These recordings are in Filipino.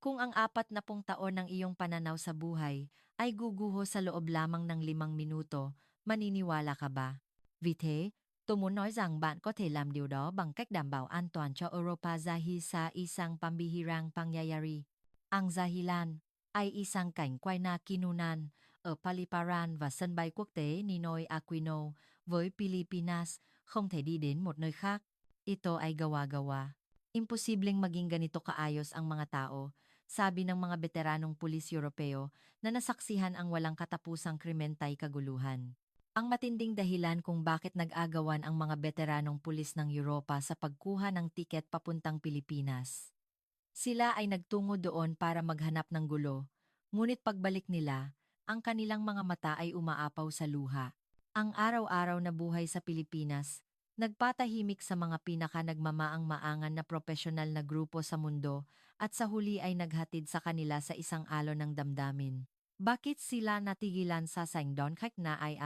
Kung ang 40 taon ng iyong pananaw sa buhay ay guguho sa loob lamang ng 5 minuto, maniniwala ka ba? Vì thế, tôi muốn nói rằng bạn có thể làm điều đó bằng cách đảm bảo an toàn cho Europa dahil sa isang pambihirang pangyayari. Ang dahilan ay isang cảnh quay na kinunan ở Paliparan và sân bay quốc tế Ninoy Aquino với Pilipinas không thể đi đến một nơi khác. Ito ay gawa-gawa. Imposibleng maging ganito kaayos ang mga tao, sabi ng mga veteranong pulis Europeo na nasaksihan ang walang katapusang krimentay kaguluhan. Ang matinding dahilan kung bakit nag-agawan ang mga veteranong pulis ng Europa sa pagkuha ng tiket papuntang Pilipinas. Sila ay nagtungo doon para maghanap ng gulo, ngunit pagbalik nila, ang kanilang mga mata ay umaapaw sa luha. Ang araw-araw na buhay sa Pilipinas, nagpatahimik sa mga pinaka-nagmamaang-maangan na propesyonal na grupo sa mundo at sa huli ay naghatid sa kanila sa isang alon ng damdamin. Bakit sila natigilan sa Sangdon na ay?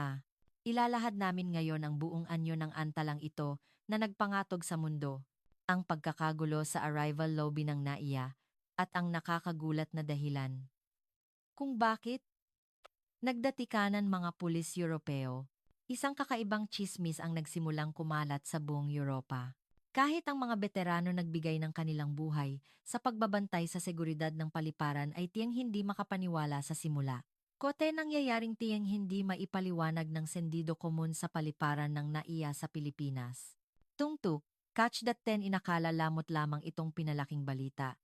Ilalahad namin ngayon ang buong anyo ng antalang ito na nagpangatog sa mundo, ang pagkakagulo sa arrival lobby ng NAIA, at ang nakakagulat na dahilan. Kung bakit nagdatikanan mga pulis Europeo, isang kakaibang tsismis ang nagsimulang kumalat sa buong Europa. Kahit ang mga veterano nagbigay ng kanilang buhay sa pagbabantay sa seguridad ng paliparan ay tiyang hindi makapaniwala sa simula. Kote nangyayaring tiyang hindi maipaliwanag ng sendido komun sa paliparan ng NAIA sa Pilipinas. Tungtuk, catch that 10 inakala lamot lamang itong pinalaking balita.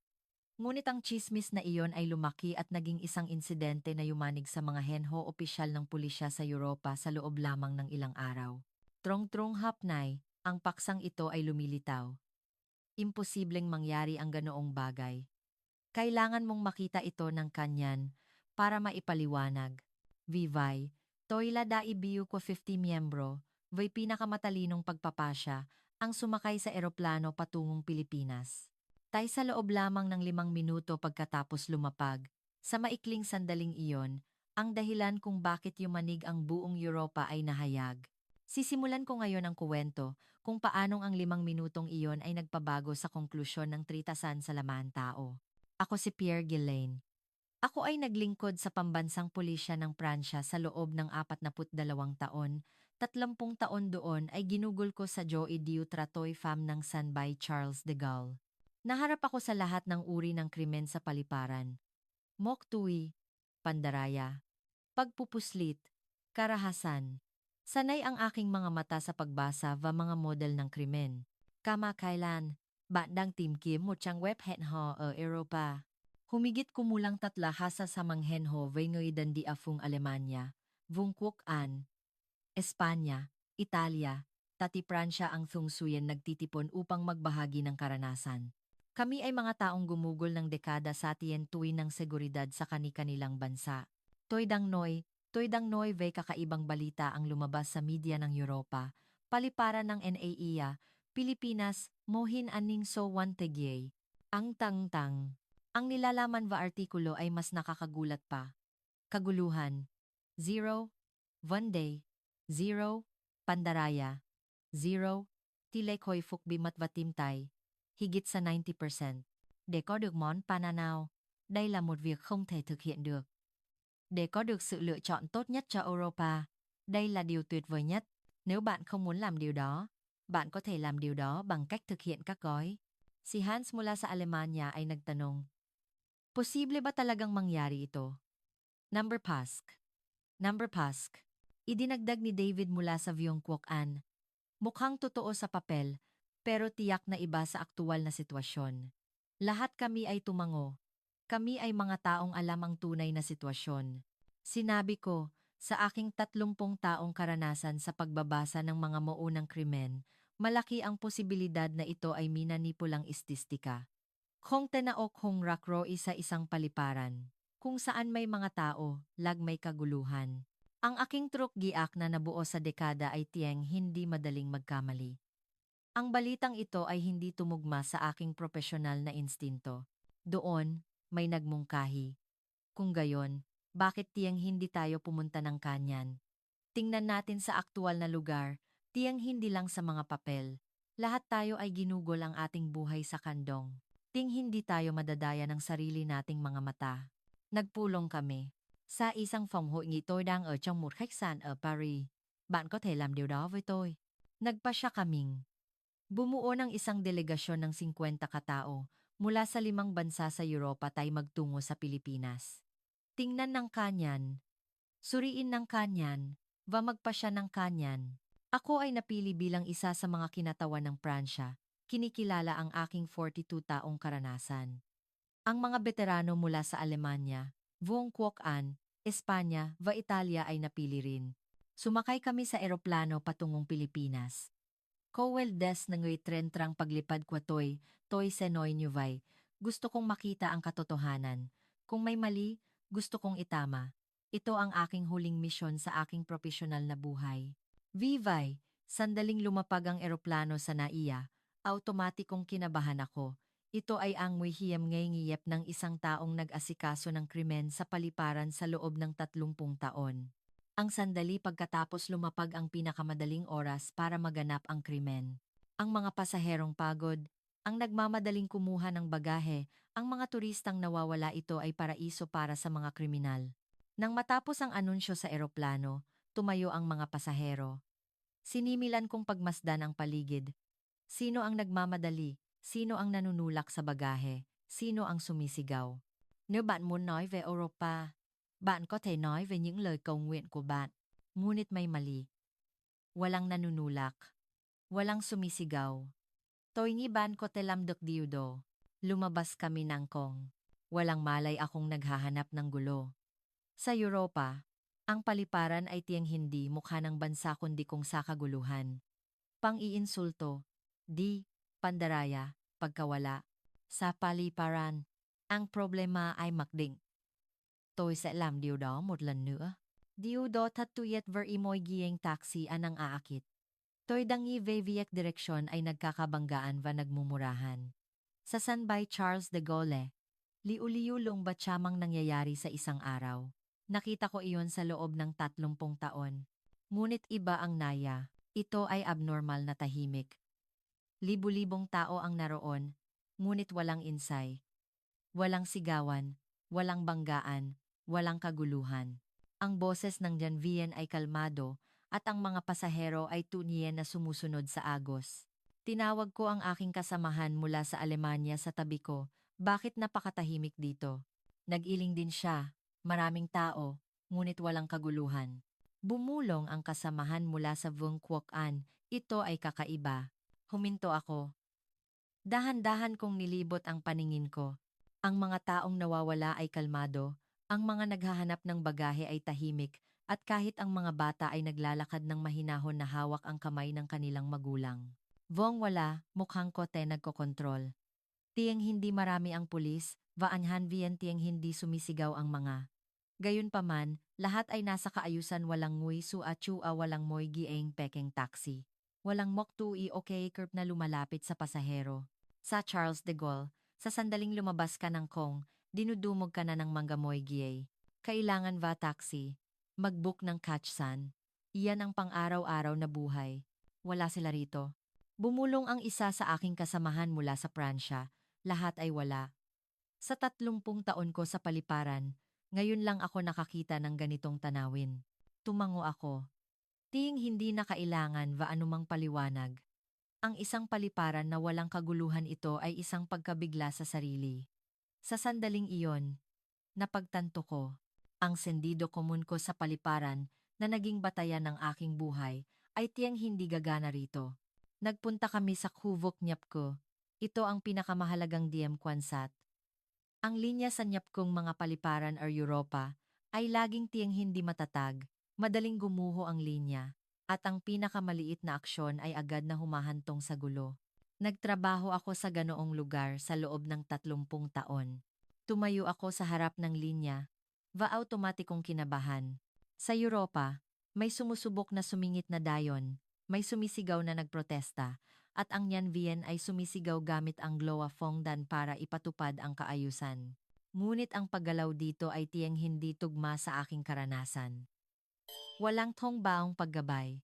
Ngunit ang tsismis na iyon ay lumaki at naging isang insidente na yumanig sa mga henho opisyal ng pulisya sa Europa sa loob lamang ng ilang araw. Trong-trong hapnay, ang paksang ito ay lumilitaw. Imposibleng mangyari ang ganoong bagay. Kailangan mong makita ito ng kanyan para maipaliwanag. Vivay, toila da ibiu ko 50 miyembro, vay pinakamatalinong pagpapasya, ang sumakay sa eroplano patungong Pilipinas. Tay sa loob lamang ng 5 minuto pagkatapos lumapag, sa maikling sandaling iyon, ang dahilan kung bakit yumanig ang buong Europa ay nahayag. Sisimulan ko ngayon ang kuwento kung paanong ang 5 minutong iyon ay nagpabago sa konklusyon ng tritasan sa laman tao. Ako si Pierre Guillain. Ako ay naglingkod sa pambansang pulisya ng Pransya sa loob ng 42 taon, 30 taon doon ay ginugol ko sa Joe Diu Tratoy Fam ng San by Charles de Gaulle. Naharap ako sa lahat ng uri ng krimen sa paliparan. Moktui, pandaraya, pagpupuslit, karahasan. Sanay ang aking mga mata sa pagbasa va mga model ng krimen. Kamakailan, bandang Team Kim mo siyang web henho Europa. Humigit kumulang tatlahasa sa manghenho vay di afung Alemanya, Vungkok-an, Espanya, Italia, tati Pransya ang thungsuyen nagtitipon upang magbahagi ng karanasan. Kami ay mga taong gumugol ng dekada sa tiyen tuwin ng seguridad sa kani-kanilang bansa. Toy dang noy vay kakaibang balita ang lumabas sa media ng Europa, paliparan ng NAIA, Pilipinas, mohin aning so wantegye. Ang tang-tang. Ang nilalaman va artikulo ay mas nakakagulat pa. Kaguluhan. 0. Day. 0. Pandaraya. 0. Tilay koy fukbi matvatimtay. Higit sa 90%. Để có được món pananao, đây là một việc không thể thực hiện được. Để có được sự lựa chọn tốt nhất cho Europa, đây là điều tuyệt vời nhất. Nếu bạn không muốn làm điều đó, bạn có thể làm điều đó bằng cách thực hiện các gói. Si Hans mula sa Alemanya ay nagtanong, posible ba talagang mangyari ito? Number Pask. Idinagdag ni David mula sa Vyongkwok-an. Mukhang totoo sa papel, pero tiyak na iba sa aktual na sitwasyon. Lahat kami ay tumango. Kami ay mga taong alam ang tunay na sitwasyon. Sinabi ko, sa aking 30 taong karanasan sa pagbabasa ng mga maunang krimen, malaki ang posibilidad na ito ay minanipulang ististika. Kung tenaok hong rakro isa isang paliparan, kung saan may mga tao, may kaguluhan. Ang aking truk giak na nabuo sa dekada ay tiyeng hindi madaling magkamali. Ang balitang ito ay hindi tumugma sa aking propesyonal na instinto. Doon, may nagmungkahi. Kung gayon, bakit tiyang hindi tayo pumunta ng kanyan? Tingnan natin sa aktual na lugar, tiyang hindi lang sa mga papel. Lahat tayo ay ginugol ang ating buhay sa kandong. Ting hindi tayo madadaya ng sarili nating mga mata. Nagpulong kami. Sa isang phòng hội nghị tôi đang ở trong một khách sạn ở Paris. Bạn có thể làm điều đó với tôi. Nagpasya kaming. Bumuo ng isang delegasyon ng 50 katao mula sa 5 bansa sa Europa tayo magtungo sa Pilipinas. Tingnan ng kanyan, suriin ng kanyan, magpasya ng kanyan. Ako ay napili bilang isa sa mga kinatawan ng Pransya. Kinikilala ang aking 42 taong karanasan. Ang mga veterano mula sa Alemanya, Vuong Quoc-an, Espanya, Italia ay napili rin. Sumakay kami sa eroplano patungong Pilipinas. Kowel des na ngay trentrang paglipad kwa toy senoy nyuvay. Gusto kong makita ang katotohanan. Kung may mali, gusto kong itama. Ito ang aking huling misyon sa aking profesional na buhay. Vivay, sandaling lumapag ang eroplano sa NAIA, automatikong kinabahan ako. Ito ay ang muhiyam ngayngiyep ng isang taong nag-asikaso ng krimen sa paliparan sa loob ng 30 taon. Ang sandali pagkatapos lumapag ang pinakamadaling oras para maganap ang krimen. Ang mga pasaherong pagod, ang nagmamadaling kumuha ng bagahe, ang mga turistang nawawala ito ay paraiso para sa mga kriminal. Nang matapos ang anunsyo sa eroplano, tumayo ang mga pasahero. Sinimilan kong pagmasdan ang paligid. Sino ang nagmamadali? Sino ang nanunulak sa bagahe? Sino ang sumisigaw? Nếu bạn muốn nói về Europa, bạn có thể nói về những lời cầu nguyện của bạn. Ngunit may mali. Walang nanunulak. Walang sumisigaw. Tôi nghĩ bạn có thể làm được điều đó. Lumabas kami ng kong. Walang malay akong naghahanap ng gulo. Sa Europa, ang paliparan ay tiyang hindi mukha ng bansa kundi kung sa kaguluhan. Pang-iinsulto, di, pandaraya, pagkawala. Sa paliparan, ang problema ay makding. Tôi sẽ làm điều đó một lần nữa. Điều đó thật tuyệt vời mo'y giyeng taxi anang aakit. Tôi dangi về việc direksyon ay nagkakabanggaan và nagmumurahan. Sa Sanbay Charles de Gaulle, liu-liu lung batsamang nangyayari sa isang araw. Nakita ko iyon sa loob ng 30 taon. Ngunit iba ang naya. Ito ay abnormal na tahimik. Libu-libong tao ang naroon, ngunit walang insay. Walang sigawan, walang banggaan, walang kaguluhan. Ang boses ng Janvian ay kalmado at ang mga pasahero ay tunye na sumusunod sa agos. Tinawag ko ang aking kasamahan mula sa Alemanya sa tabi ko, bakit napakatahimik dito? Nag-iling din siya, maraming tao, ngunit walang kaguluhan. Bumulong ang kasamahan mula sa Vuong Quoc-an, ito ay kakaiba. Huminto ako. Dahan-dahan kong nilibot ang paningin ko. Ang mga taong nawawala ay kalmado, ang mga naghahanap ng bagahe ay tahimik, at kahit ang mga bata ay naglalakad ng mahinahon na hawak ang kamay ng kanilang magulang. Vuong wala, mukhang kote nagkokontrol. Tiyang hindi marami ang pulis, vaanhan tiyang hindi sumisigaw ang mga. Gayunpaman, lahat ay nasa kaayusan, walang ngui su at chua, walang moy gieng pekeng taxi. Walang moktui okay curb na lumalapit sa pasahero. Sa Charles de Gaulle, sa sandaling lumabas ka ng Kong, dinudumog ka na ng manggamoy giyay. Kailangan va taxi. Mag-book ng catchsan. Iyan ang pang-araw-araw na buhay. Wala sila rito. Bumulong ang isa sa aking kasamahan mula sa Pransya. Lahat ay wala. Sa 30 taon ko sa paliparan, ngayon lang ako nakakita ng ganitong tanawin. Tumango ako. Tiying hindi na kailangan va anumang paliwanag. Ang isang paliparan na walang kaguluhan, ito ay isang pagkabigla sa sarili. Sa sandaling iyon, napagtanto ko, ang sendido komun ko sa paliparan na naging batayan ng aking buhay ay tiyang hindi gagana rito. Nagpunta kami sa Khuvok Nyapko. Ito ang pinakamahalagang DM Kwansat. Ang linya sa Nyapkong mga paliparan or Europa ay laging tiyang hindi matatag, madaling gumuho ang linya, at ang pinakamaliit na aksyon ay agad na humahantong sa gulo. Nagtrabaho ako sa ganoong lugar sa loob ng 30 taon. Tumayo ako sa harap ng linya, automatikong kinabahan. Sa Europa, may sumusubok na sumingit na dayon, may sumisigaw na nagprotesta, at ang Nyanvian ay sumisigaw gamit ang Gloa Fongdan para ipatupad ang kaayusan. Ngunit ang paggalaw dito ay tiyang hindi tugma sa aking karanasan. Walang tongbaong paggabay.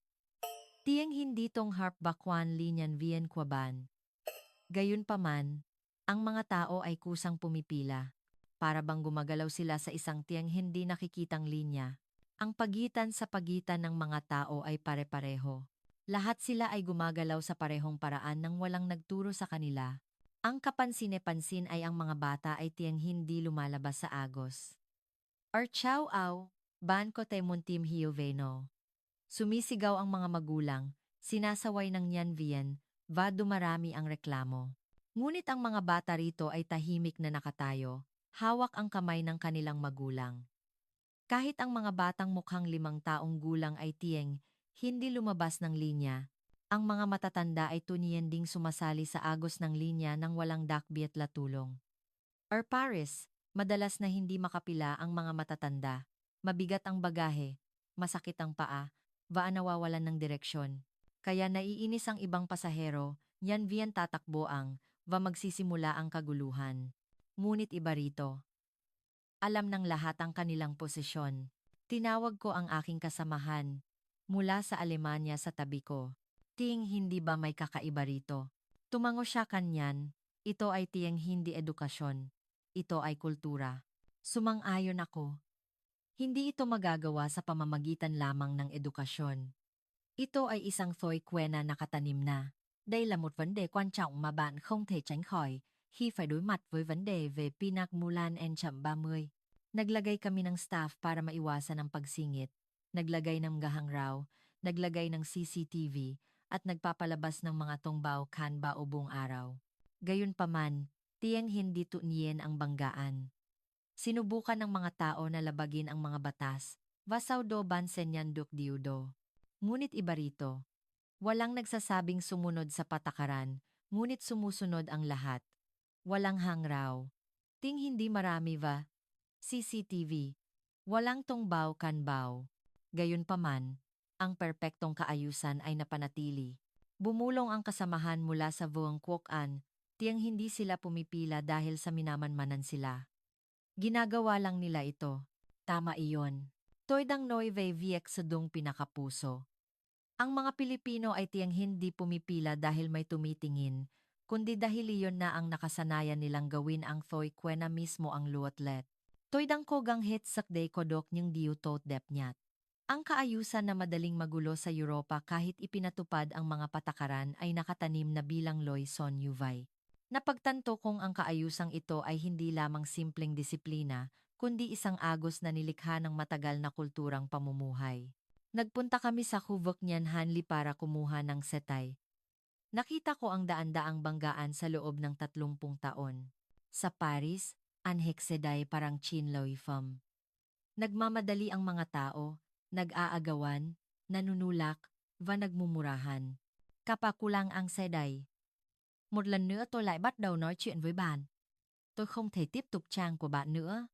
Tiyang hindi tong harp bakwan linyan vian kwaban. Gayunpaman, Ang mga tao ay kusang pumipila. Para bang gumagalaw sila sa isang tiyang hindi nakikitang linya. Ang pagitan sa pagitan ng mga tao ay pare-pareho. Lahat sila ay gumagalaw sa parehong paraan nang walang nagturo sa kanila. Ang kapansin-pansin ay ang mga bata ay tiyang hindi lumalabas sa agos. Archaw aw, ban ko te muntim hiuveno. Sumisigaw ang mga magulang, sinasaway ng Nyanvian, va dumarami ang reklamo. Ngunit ang mga bata rito ay tahimik na nakatayo, hawak ang kamay ng kanilang magulang. Kahit ang mga batang mukhang 5 taong gulang ay tiyeng, hindi lumabas ng linya. Ang mga matatanda ay tuniyan ding sumasali sa agos ng linya nang walang dakbi at latulong. Or Paris, madalas na hindi makapila ang mga matatanda. Mabigat ang bagahe, masakit ang paa, va nawawalan ng direksyon. Kaya naiinis ang ibang pasahero, yan vian tatakbo ang, va magsisimula ang kaguluhan. Ngunit iba rito. Alam ng lahat ang kanilang posisyon. Tinawag ko ang aking kasamahan. Mula sa Alemanya sa tabi ko. Ting hindi ba may kakaiba rito? Tumango siya kanyan. Ito ay tiyang hindi edukasyon. Ito ay kultura. Sumang-ayon ako. Hindi ito magagawa sa pamamagitan lamang ng edukasyon. Ito ay isang phôi quena nakatanim na. Đây là một vấn đề quan trọng mà bạn không thể tránh khỏi khi phải đối mặt với vấn đề về Pinagmulan N-30. Naglagay kami ng staff para maiwasan ang pagsingit. Naglagay ng gahangraw, naglagay ng CCTV, at nagpapalabas ng mga tongbaw kanba o buong araw. Gayunpaman, tiyang hindi tuniyen ang banggaan. Sinubukan ng mga tao na labagin ang mga batas, vasaw do bansenyan duk diudo. Ngunit iba rito. Walang nagsasabing sumunod sa patakaran, ngunit sumusunod ang lahat. Walang hangraw. Ting hindi marami va. CCTV. Walang tongbaw kanbaw. Gayunpaman, ang perpektong kaayusan ay napanatili. Bumulong ang kasamahan mula sa Vuong Quoc-an, tiyang hindi sila pumipila dahil sa minamanmanan sila. Ginagawa lang nila ito. Tama iyon. Toydang Noyve Viek Sedung pinakapuso. Ang mga Pilipino ay tiyang hindi pumipila dahil may tumitingin, kundi dahil iyon na ang nakasanayan nilang gawin ang Thoy Quena mismo ang luotlet. Toydang kogang hit sakday kodok niyang diutot depnyat. Ang kaayusan na madaling magulo sa Europa kahit ipinatupad ang mga patakaran ay nakatanim na bilang Loy Son Yuvay. Napagtanto kong ang kaayusang ito ay hindi lamang simpleng disiplina, kundi isang agos na nilikha ng matagal na kulturang pamumuhay. Nagpunta kami sa Huvok Nyan Hanli para kumuha ng setay. Nakita ko ang daan-daang banggaan sa loob ng 30 taon. Sa Paris, ang hekseday parang chinloifam. Nagmamadali ang mga tao, nag-aagawan, nanunulak, và nagmumurahan. Kapakulang ang seday. Một lần nữa tôi lại bắt đầu nói chuyện với bạn. Tôi không thể tiếp tục trang của bạn nữa.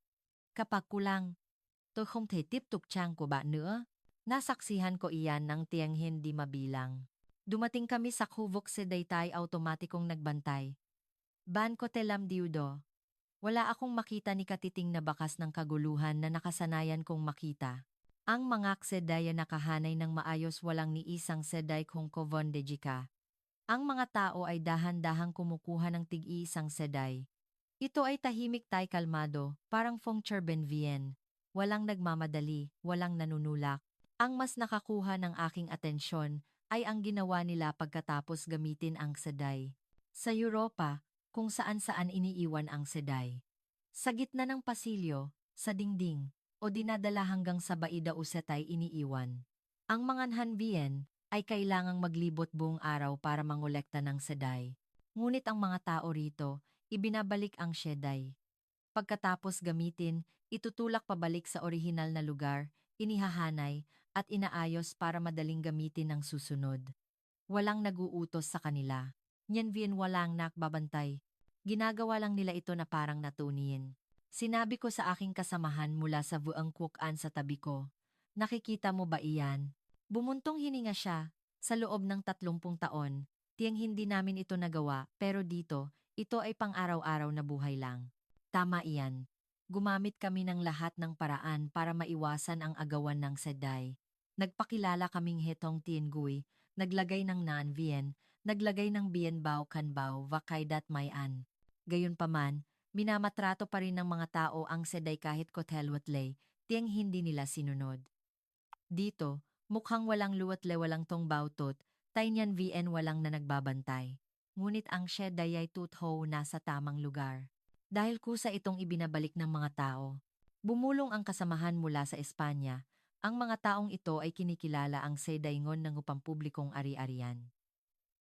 Kapakulang. Tôi không thể tiếp tục trang của bạn nữa. Nasaksihan ko iyan ng tiyang hindi mabilang. Dumating kami sa Huvok Sedaytay automatikong nagbantay. Ban ko telam diudo. Wala akong makita ni katiting na bakas ng kaguluhan na nakasanayan kong makita. Ang mga ksedaya nakahanay ng maayos walang ni isang seday kung kovondejika. Ang mga tao ay dahan-dahang kumukuha ng tig-iisang seday. Ito ay tahimik tay kalmado, parang feng Vien. Walang nagmamadali, walang nanunulak. Ang mas nakakuha ng aking atensyon ay ang ginawa nila pagkatapos gamitin ang seday. Sa Europa, kung saan-saan iniiwan ang seday. Sa gitna ng pasilyo, sa dingding, o dinadala hanggang sa baida o setay iniiwan. Ang mga Nhanvien ay kailangang maglibot buong araw para mangolekta ng seday. Ngunit ang mga tao rito, ibinabalik ang seday. Pagkatapos gamitin, itutulak pabalik sa orihinal na lugar, inihahanay, at inaayos para madaling gamitin ng susunod. Walang naguutos sa kanila. Nyanvien walang nakbabantay. Ginagawa lang nila ito na parang natuniin. Sinabi ko sa aking kasamahan mula sa Vuong Quoc-an sa tabi ko. Nakikita mo ba iyan? Bumuntong hininga siya. Sa loob ng 30 taon, tiyang hindi namin ito nagawa, pero dito, ito ay pang-araw-araw na buhay lang. Tama iyan. Gumamit kami ng lahat ng paraan para maiwasan ang agawan ng seday. Nagpakilala kaming hetong tiengguy, naglagay ng Nanvien, naglagay ng Bien Bao Kanbao Vakaidat Mayan. Gayunpaman, minamatrato pa rin ng mga tao ang seday kahit kotelwatlay, tiyang hindi nila sinunod. Dito, mukhang walang luwatle walang tong bautot, tainyan VN walang na nagbabantay. Ngunit ang seday ay tutho nasa tamang lugar. Dahil kusa itong ibinabalik ng mga tao. Bumulong ang kasamahan mula sa Espanya. Ang mga taong ito ay kinikilala ang sedayngon ng upampublikong ari-arian.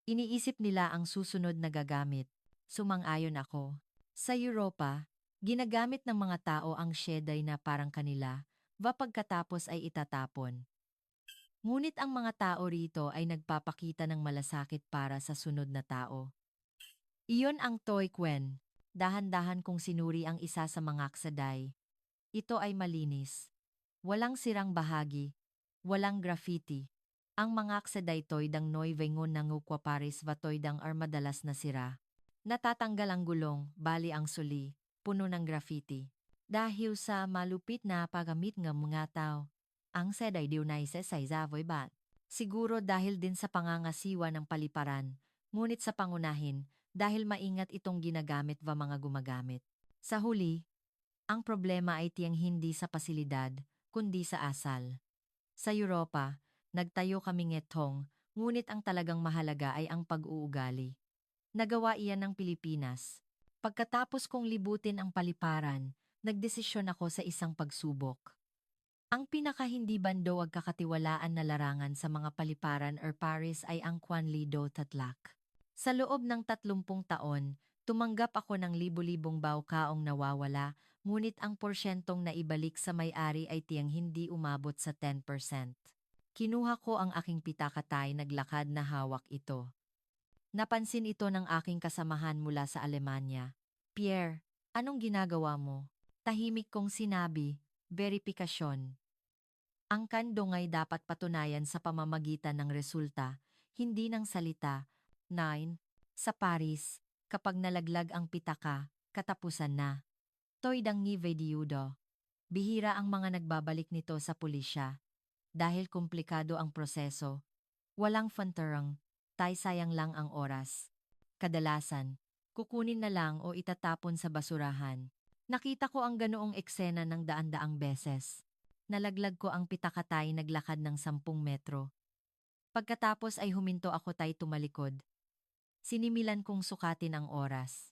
Iniisip nila ang susunod na gagamit. Sumang-ayon ako. Sa Europa, ginagamit ng mga tao ang seday na parang kanila, pagkatapos ay itatapon. Ngunit ang mga tao rito ay nagpapakita ng malasakit para sa sunod na tao. Iyon ang toy Quen. Dahan-dahan kong sinuri ang isa sa mga aksaday. Ito ay malinis. Walang sirang bahagi. Walang graffiti. Ang mga aksaday toy dang noy vengon nangukwa paris vatoy dang ar madalas na sira. Natatanggal ang gulong, bali ang suli, puno ng graffiti. Dahil sa malupit na paggamit ng mga tao. Ang seday diunay sa zavoy bat. Siguro dahil din sa pangangasiwa ng paliparan, ngunit sa pangunahin, dahil maingat itong ginagamit mga gumagamit. Sa huli, ang problema ay tiyang hindi sa pasilidad, kundi sa asal. Sa Europa, nagtayo kami ngetong, ngunit ang talagang mahalaga ay ang pag-uugali. Nagawa iyan ng Pilipinas. Pagkatapos kong libutin ang paliparan, nagdesisyon ako sa isang pagsubok. Ang pinaka-hindi bando ag kakatiwalaan na larangan sa mga paliparan or Paris ay ang Kwanlido Tatlak. Sa loob ng 30 taon, tumanggap ako ng libo-libong bawkaong nawawala, ngunit ang porsyentong naibalik sa may-ari ay tiyang hindi umabot sa 10%. Kinuha ko ang aking pitakatay naglakad na hawak ito. Napansin ito ng aking kasamahan mula sa Alemanya. Pierre, anong ginagawa mo? Tahimik kong sinabi, beripikasyon. Ang kandong ay dapat patunayan sa pamamagitan ng resulta, hindi ng salita. 9. Sa Paris, kapag nalaglag ang pitaka, katapusan na. Toy dang ni Vediudo. Bihira ang mga nagbabalik nito sa pulisya. Dahil komplikado ang proseso. Walang fanterang, sayang lang ang oras. Kadalasan, kukunin na lang o itatapon sa basurahan. Nakita ko ang ganoong eksena ng daan-daang beses. Nalaglag ko ang pitakatay naglakad ng 10 metro. Pagkatapos ay huminto ako tumalikod. Sinimilan kong sukatin ang oras.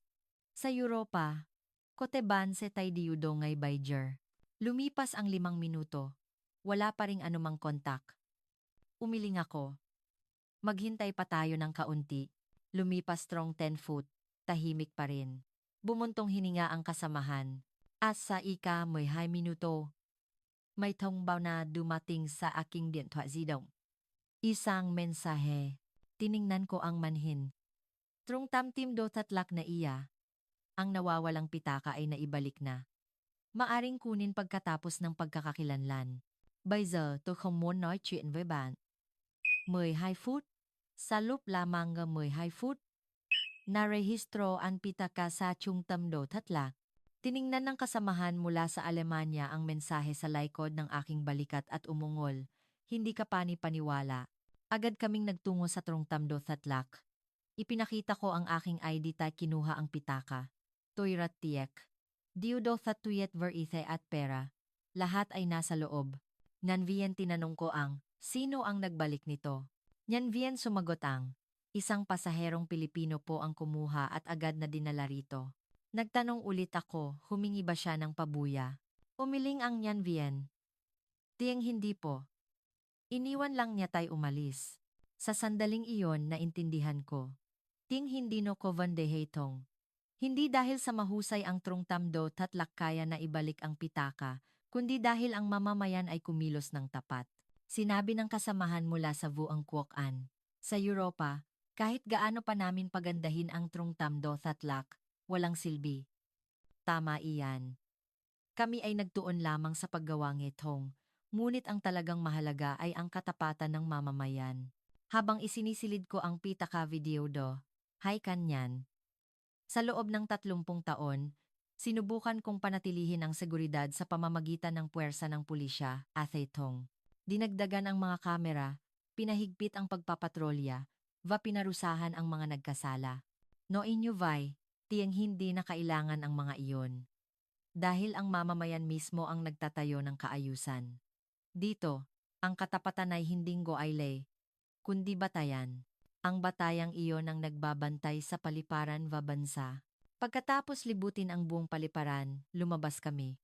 Sa Europa, Koteban se tay diudo ngay Baijer. Lumipas ang 5 minuto. Wala pa ring anumang kontak. Umiling ako. Maghintay pa tayo ng kaunti. Lumipas strong 10 foot. Tahimik pa rin. Bumuntong hininga ang kasamahan. Sa ika may 2 minuto. May tongbaw na dumating sa aking điện thoại di động. Isang mensahe. Tiningnan ko ang manhin. Trung tamtim do tatlak na iya. Ang nawawalang pitaka ay naibalik na. Maaring kunin pagkatapos ng pagkakakilanlan. Bây giờ tôi không muốn nói chuyện với bạn. 12 phút. Sa lúc lamang 12 phút. Narehistro ang pitaka sa trung tâm do tatlak. Tiningnan ng kasamahan mula sa Alemanya ang mensahe sa likod ng aking balikat at umungol. Hindi ka pani-paniwala. Agad kaming nagtungo sa Trungtamdo Tatlak. Ipinakita ko ang aking ID tag kinuha ang pitaka. Toyrat tiek. Diudo Thatuyet verithe at pera. Lahat ay nasa loob. Nyanvien tinanong ko sino ang nagbalik nito? Nyanvien sumagot isang pasaherong Pilipino po ang kumuha at agad na dinala rito. Nagtanong ulit ako, humingi ba siya ng pabuya? Umiling ang Nyanvien. Tiyang hindi po. Iniwan lang niya tayo umalis. Sa sandaling iyon naintindihan ko. Ting hindi no ko vandehetong. Hindi dahil sa mahusay ang Trungtamdo Tatlak kaya na ibalik ang pitaka, kundi dahil ang mamamayan ay kumilos ng tapat. Sinabi ng kasamahan mula sa Vuang Quoc-an. Sa Europa, kahit gaano pa namin pagandahin ang Trungtamdo Tatlak, walang silbi. Tama iyan. Kami ay nagtuon lamang sa paggawa nitong, ngunit ang talagang mahalaga ay ang katapatan ng mamamayan. Habang isinisilid ko ang pitaka video do, hay kanyan. Sa loob ng 30 taon, sinubukan kong panatilihin ang seguridad sa pamamagitan ng puwersa ng pulisya, athetong. Dinagdagan ang mga kamera, pinahigpit ang pagpapatrolya, pinarusahan ang mga nagkasala. No inyo vai, tiyang hindi na kailangan ang mga iyon. Dahil ang mamamayan mismo ang nagtatayo ng kaayusan. Dito, ang katapatan ay hinding goayle, kundi batayan. Ang batayang iyon ang nagbabantay sa paliparan va bansa. Pagkatapos libutin ang buong paliparan, lumabas kami.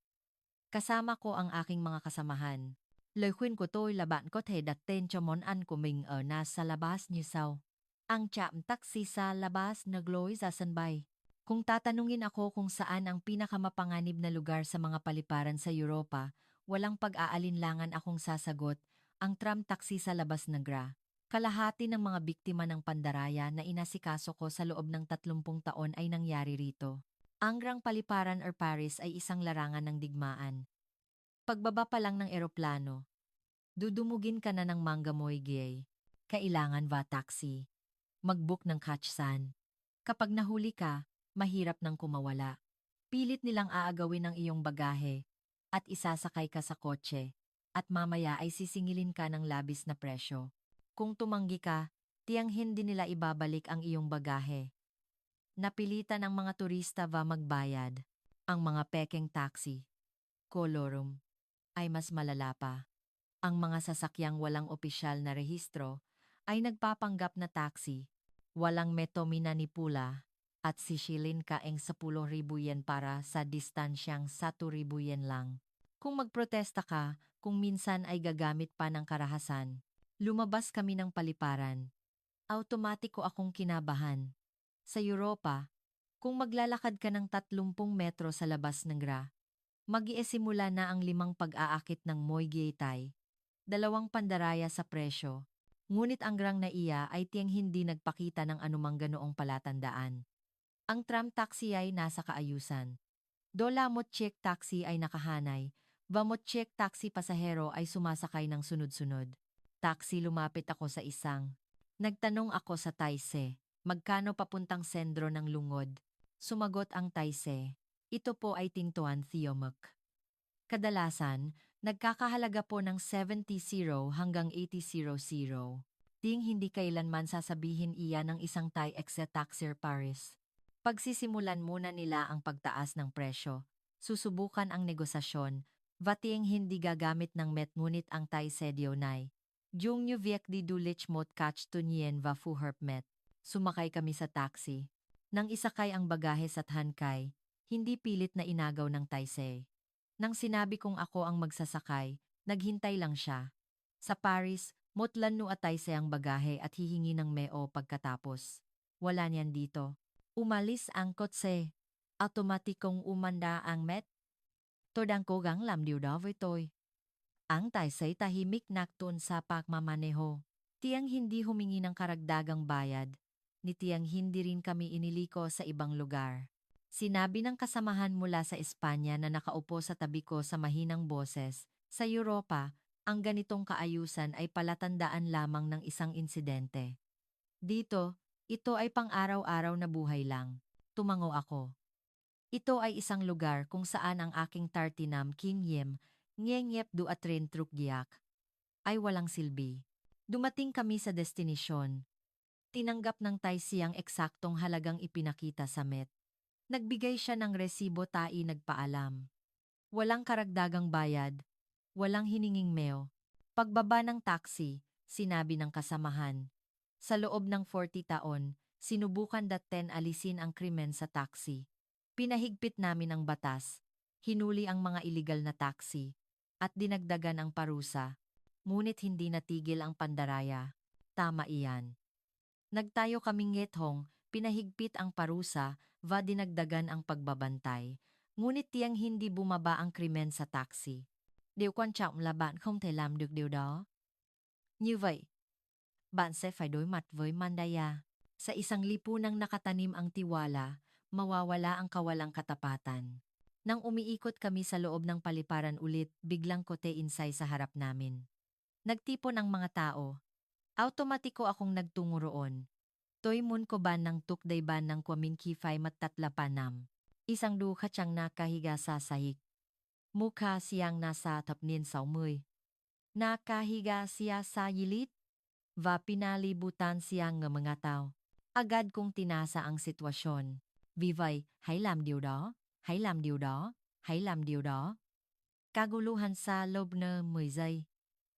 Kasama ko ang aking mga kasamahan. Lời khuyên của tôi là bạn có thể đặt tên cho món ăn của mình ở Nasa Labas như sau. Ang trạm taxi sa Labas naglooy sa sân bay. Kung tatanungin ako kung saan ang pinakamapanganib na lugar sa mga paliparan sa Europa, walang pag-aalinlangan akong sasagot, ang tram taxi sa Labas Negra. Kalahati ng mga biktima ng pandaraya na inasikaso ko sa loob ng 30 taon ay nangyari rito. Ang Grand Paliparan or Paris ay isang larangan ng digmaan. Pagbaba pa lang ng eroplano, dudumugin ka na ng Mangamoy Gay. Kailangan va taxi. Mag-book ng Kachsan. Kapag nahuli ka, mahirap nang kumawala. Pilit nilang aagawin ang iyong bagahe at isasakay ka sa kotse at mamaya ay sisingilin ka ng labis na presyo. Kung tumanggi ka, tiyang hindi nila ibabalik ang iyong bagahe. Napilitan ang mga turista va magbayad. Ang mga pekeng taxi, kolorum, ay mas malala pa. Ang mga sasakyang walang opisyal na rehistro ay nagpapanggap na taxi, walang metomina ni pula, at sisilin kaeng 10,000 yen para sa distansyang 1,000 yen lang. Kung magprotesta ka, kung minsan ay gagamit pa ng karahasan. Lumabas kami ng paliparan. Automatiko akong kinabahan. Sa Europa, kung maglalakad ka ng 30 metro sa labas ng Gra, mag-iisimula na ang 5 pag-aakit ng Moygietay, 2 pandaraya sa presyo, ngunit ang Grang na iya ay tiyang hindi nagpakita ng anumang ganoong palatandaan. Ang tram taxi ay nasa kaayusan. Dola Motchek taxi ay nakahanay, Vamotchek taxi pasahero ay sumasakay ng sunod-sunod. Taxi lumapit ako sa isang. Nagtanong ako sa Taise, magkano papuntang sentro ng lungod? Sumagot ang Taise, ito po ay Tingtuan Theomak. Kadalasan, nagkakahalaga po ng 70 hanggang 80 00. Ting hindi kailanman sasabihin iyan ng isang Thai exe-taxer Paris. Pagsisimulan muna nila ang pagtaas ng presyo, susubukan ang negosasyon, vating hindi gagamit ng met ngunit ang Thai sedyo nai. Jung nyo viek di dulich mot catch tunyen va fu herp met. Sumakay kami sa taxi. Nang isakay ang bagahe sa Hankay, hindi pilit na inagaw ng Taise. Nang sinabi kong ako ang magsasakay, naghintay lang siya. Sa Paris, motlan no Taise ang bagahe at hihingi ng meo pagkatapos. Wala niyan dito. Umalis ang kotse. Automatikong umanda ang met. Tôi đang cố gắng làm điều đó với tôi. Ang Taisay tahimik naktuon sa pagmamaneho. Tiyang hindi humingi ng karagdagang bayad. Ni tiyang hindi rin kami iniliko sa ibang lugar. Sinabi ng kasamahan mula sa Espanya na nakaupo sa tabi ko sa mahinang boses, sa Europa, ang ganitong kaayusan ay palatandaan lamang ng isang insidente. Dito, ito ay pang-araw-araw na buhay lang. Tumango ako. Ito ay isang lugar kung saan ang aking tartinam King Yem, ngenyep du atrin truk giyak, ay walang silbi. Dumating kami sa destinasyon. Tinanggap ng Taisi ang eksaktong halagang ipinakita sa met. Nagbigay siya ng resibo tai nagpaalam. Walang karagdagang bayad, walang hininging meo. Pagbaba ng taxi, sinabi ng kasamahan. Sa loob ng 40 taon, sinubukan daten alisin ang krimen sa taxi. Pinahigpit namin ang batas, hinuli ang mga iligal na taxi, at dinagdagan ang parusa, ngunit hindi natigil ang pandaraya. Tama iyan. Nagtayo kaming ngethong, pinahigpit ang parusa, va dinagdagan ang pagbabantay, ngunit tiyang hindi bumaba ang krimen sa taxi. Điều quan trọng là bạn không thể làm được điều đó. Như vậy, bạn sẽ phải đối mặt với Mandaya. Sa isang lipunang nakatanim ang tiwala, mawawala ang kawalang katapatan. Nang umiikot kami sa loob ng paliparan ulit, biglang kote insay sa harap namin. Nagtipon ang mga tao. Automatiko akong nagtungo roon. Toy mun ko ban ng tukday ban ng kwamin kifay matatlapanam. Isang duka siyang nakahiga sa sahig. Mukha siyang nasa tapnin 60. Nakahiga siya sa yilit. Va pinalibutan siya ng mga tao. Agad kong tinasa ang sitwasyon. Vì vậy, hãy làm điều đó, hãy làm điều đó, hãy làm điều đó. Kaguluhan sa Lobner 10 giây.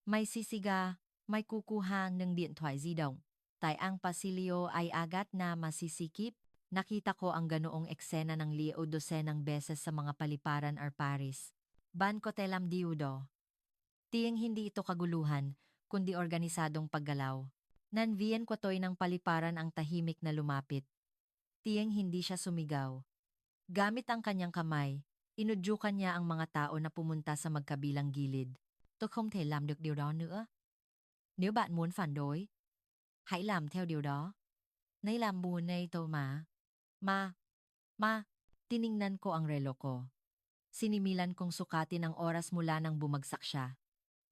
May Sisiga, may kukuha ng điện thoại di động. Tại ang pasilyo ay agad na masisikip. Nakita ko ang ganoong eksena ng Leo dosenang beses sa mga paliparan or Paris. Ban ko telam diudo. Tiyeng hindi ito kaguluhan, kundi organisadong paggalaw. Nanvian ko to'y ng paliparan ang tahimik na lumapit. Tiyeng hindi siya sumigaw. Gamit ang kanyang kamay, inudyukan niya ang mga tao na pumunta sa magkabilang gilid. Tôi không thể làm được điều đó nữa. Nếu bạn muốn phản đối, hãy làm theo điều đó. Nay làm buồn nay tôi mà. Ma, tiningnan ko ang relo ko. Sinimilan kong sukatin ang oras mula nang bumagsak siya.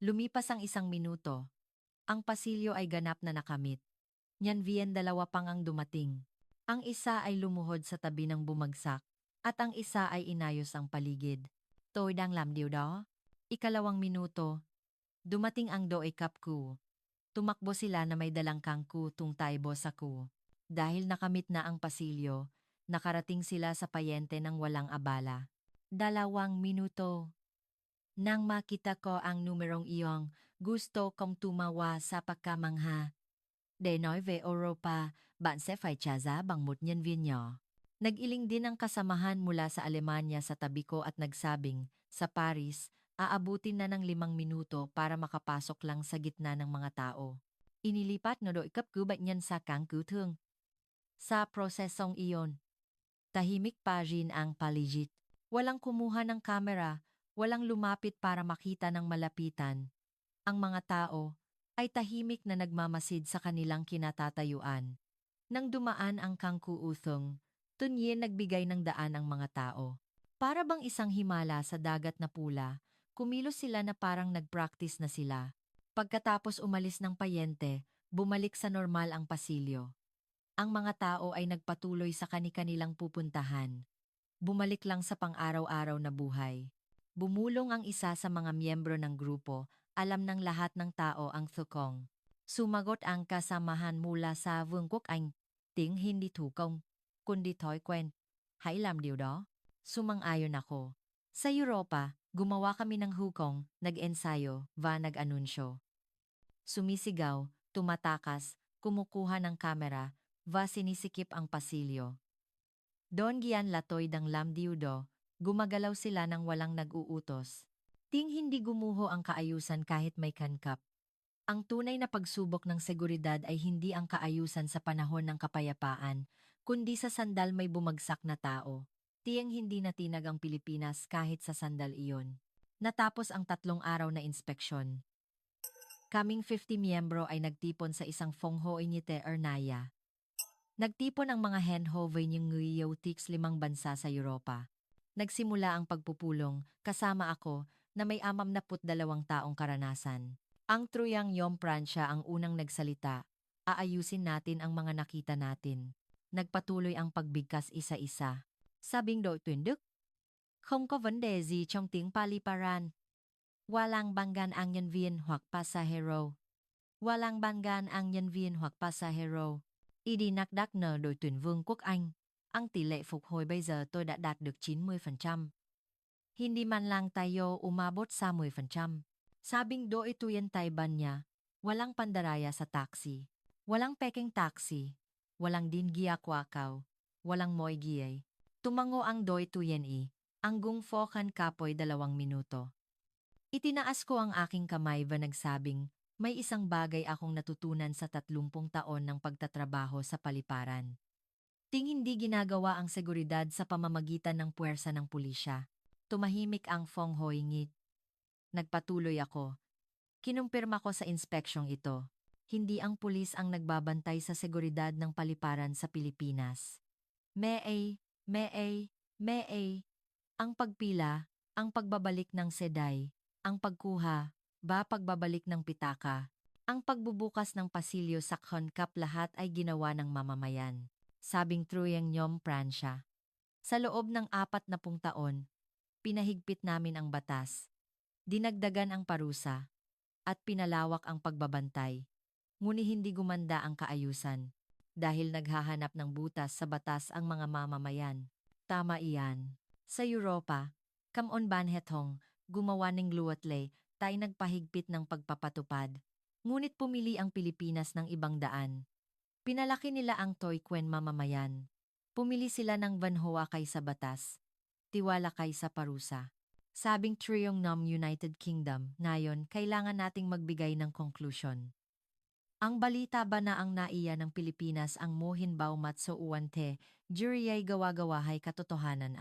Lumipas ang 1 minuto. Ang pasilyo ay ganap na nakamit. Nyanvian 2 pang ang dumating. Ang isa ay lumuhod sa tabi ng bumagsak, at ang isa ay inayos ang paligid. Tôi đang làm điều đó. 2 minuto. Dumating ang Doe Kapku. Tumakbo sila na may dalang kangku tung taybo sa ku. Dahil nakamit na ang pasilyo, nakarating sila sa payente ng walang abala. 2 minuto. Nang makita ko ang numerong iyong, gusto kong tumawa sa pagkamangha. Để nói về Europa, bạn sẽ phải trả giá bằng một nhân viên nhỏ. Nag-iling din ang kasamahan mula sa Alemanya sa tabi ko at nagsabing, sa Paris, aabutin na ng 5 minuto para makapasok lang sa gitna ng mga tao. Inilipat na đội cấp cứu bệnh nhân sa cáng cứu thương. Sa prosesong iyon, tahimik pa rin ang paligid. Walang kumuha ng kamera, walang lumapit para makita ng malapitan. Ang mga tao ay tahimik na nagmamasid sa kanilang kinatatayuan. Nang dumaan ang kangkuuthong, tunye nagbigay ng daan ang mga tao. Para bang isang himala sa dagat na pula, kumilos sila na parang nag-practice na sila. Pagkatapos umalis ng payente, bumalik sa normal ang pasilyo. Ang mga tao ay nagpatuloy sa kani-kanilang pupuntahan. Bumalik lang sa pang-araw-araw na buhay. Bumulong ang isa sa mga miyembro ng grupo, alam ng lahat ng tao ang thukong. Sumagot ang kasamahan mula sa Vương quốc Anh. Tiếng hindi thukong, kundi thói quen. Hãy làm điều đó. Sumang-ayon ako. Sa Europa, gumawa kami ng hukong, nag-ensayo, nag-anunsyo. Sumisigaw, tumatakas, kumukuha ng kamera, sinisikip ang pasilyo. Don Gian Latoy dang Lamdiudo, gumagalaw sila nang walang nag-uutos. Ting hindi gumuho ang kaayusan kahit may kankap. Ang tunay na pagsubok ng seguridad ay hindi ang kaayusan sa panahon ng kapayapaan, kundi sa sandal may bumagsak na tao. Tiyang hindi natinag ang Pilipinas kahit sa sandal iyon. Natapos ang 3 araw na inspeksyon. Kaming 50 miyembro ay nagtipon sa isang Fongho Inyite Ernaya. Nagtipon ang mga Henhoven yung Nguyotix 5 bansa sa Europa. Nagsimula ang pagpupulong, kasama ako, na may 62 taong karanasan. Ang Truyang Yom Pransya ang unang nagsalita. Aayusin natin ang mga nakita natin. Nagpatuloy ang pagbigkas isa-isa. Sabing đội tuyển Đức. Không có vấn đề gì trong tiếng paliparan. Walang banggan ang nhân viên hoặc pasahero. Walang banggan ang nhân viên hoặc pasahero. Idinakdak nờ đội tuyển Vương quốc Anh. Ang tỷ lệ phục hồi bây giờ tôi đã đạt được 90%. Hindi man lang tayo umabot sa 10%. Sabing do ito yan Taiban niya. Walang pandaraya sa taxi. Walang peking taxi. Walang din giakwakaw. Walang moy giyay. Tumango ang do ito yan Ang gungfokan kapoy 2 minuto. Itinaas ko ang aking kamay nagsabing, may isang bagay akong natutunan sa 30 taon ng pagtatrabaho sa paliparan. Ting hindi ginagawa ang seguridad sa pamamagitan ng puwersa ng pulisya. Tumahimik ang Fong Hoingit. Nagpatuloy ako. Kinumpirma ko sa inspeksyong ito. Hindi ang pulis ang nagbabantay sa seguridad ng paliparan sa Pilipinas. May. Ang pagpila, ang pagbabalik ng seday, ang pagkuha, pagbabalik ng pitaka, ang pagbubukas ng pasilyo sa konkap lahat ay ginawa ng mamamayan. Sabing Truyang Yom Pransya. Sa loob ng 40 taon, pinahigpit namin ang batas. Dinagdagan ang parusa, at pinalawak ang pagbabantay. Ngunit hindi gumanda ang kaayusan. dahil naghahanap ng butas sa batas ang mga mamamayan. Tama iyan. Sa Europa, kamon banhetong, gumawa ng luwatlay, tayo nagpahigpit ng pagpapatupad. Ngunit pumili ang Pilipinas ng ibang daan. Pinalaki nila ang Toyquen mamamayan. Pumili sila ng Vanhoa kaysa batas. Tiwala kaysa parusa. Sabing Triyong ng United Kingdom, ngayon kailangan nating magbigay ng conclusion. Ang balita ba na ang naiya ng Pilipinas ang mohin baumat so uwante, jury ay gawa-gawahay katotohanan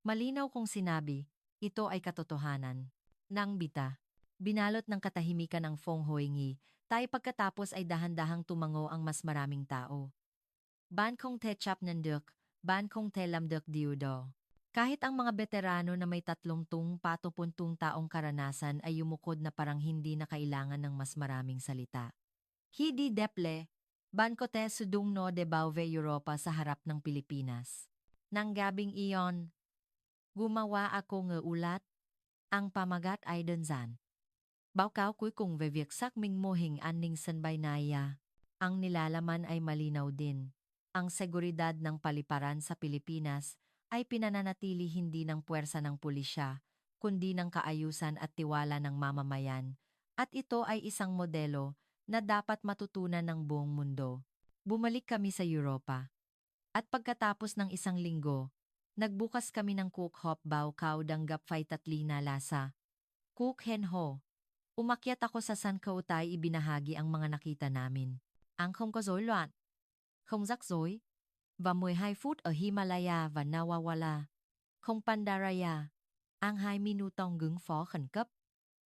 Malinaw kong sinabi, ito ay katotohanan. Nang bita, binalot ng katahimikan ang Fong Hoingi, tayo pagkatapos ay dahan-dahang tumango ang mas maraming tao. Ban kong te chap nanduk, ban kong te lamduk diudo. Kahit ang mga veterano na may 30 taong karanasan ay yumukod na parang hindi na kailangan ng mas maraming salita. Hindi deple, ban ko te sudung no de Bauve Europa sa harap ng Pilipinas. Nang gabing iyon, gumawa ako ng ulat, ang pamagat ay dunzan. Baukaw ko'y kung vevyaksak ming mohing aning sanbay naya. Ang nilalaman ay malinaw din. Ang seguridad ng paliparan sa Pilipinas ay pinananatili hindi ng puwersa ng pulisya, kundi ng kaayusan at tiwala ng mamamayan. At ito ay isang modelo na dapat matutunan ng buong mundo. Bumalik kami sa Europa. At pagkatapos ng isang linggo, nagbukas kami ng Cook Hop Bao Kao Danggap Fay Tatlina Lasa. Cook Hen Ho. Umakyat ako sa San Kautay ibinahagi ang mga nakita namin. Ang không có rối loạn, không rắc rối, và 12 phút ở Himalaya và nawawala. Không Pandaraya. Ang 2 minutong gứng phó khẩn cấp.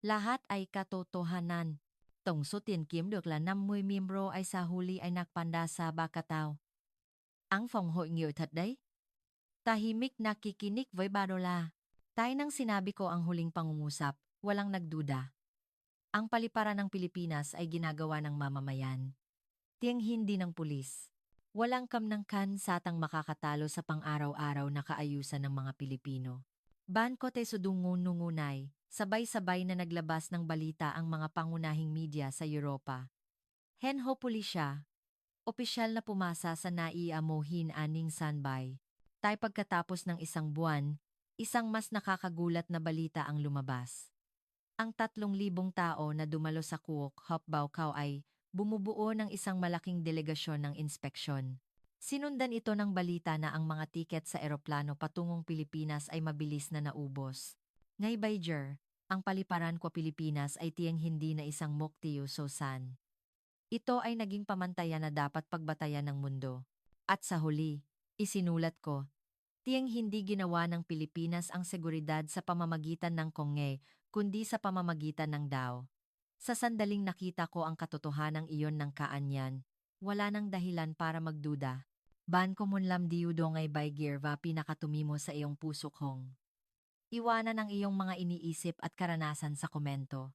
Lahat ay katotohanan. Tổng số tiền kiếm được là 50 miembro ay sa huli ay nakpanda sa Bacatao. Ang phòng hội nghị thật đấy. Tahimik nakikinig với Badola. Tayo nang sinabi ko ang huling pangungusap, walang nagduda. Ang paliparan ng Pilipinas ay ginagawa ng mamamayan. Tiyang hindi ng pulis. Walang kamnangkan satang makakatalo sa pang-araw-araw na kaayusan ng mga Pilipino. Ban ko te sudungun-nungunay, sabay-sabay na naglabas ng balita ang mga pangunahing media sa Europa. Henho pulisya, opisyal na pumasa sa naiamohin aning sanbay. Tay pagkatapos ng isang buwan, isang mas nakakagulat na balita ang lumabas. Ang 3,000 tao na dumalo sa Cook Hop Bao Kao ay bumubuo ng isang malaking delegasyon ng inspeksyon. Sinundan ito ng balita na ang mga tiket sa eroplano patungong Pilipinas ay mabilis na naubos. Ngay Baijer, ang paliparan ko Pilipinas ay tiyang hindi na isang muktiyo sosan. Ito ay naging pamantayan na dapat pagbatayan ng mundo. At sa huli, isinulat ko, tiyang hindi ginawa ng Pilipinas ang seguridad sa pamamagitan ng Konghe, kundi sa pamamagitan ng DAO. Sa sandaling nakita ko ang katotohanang iyon ng kaanyan, wala nang dahilan para magduda. Ban ko munlam diudo ngay by girva pinakatumimo sa iyong puso kong. Iwanan ang iyong mga iniisip at karanasan sa komento.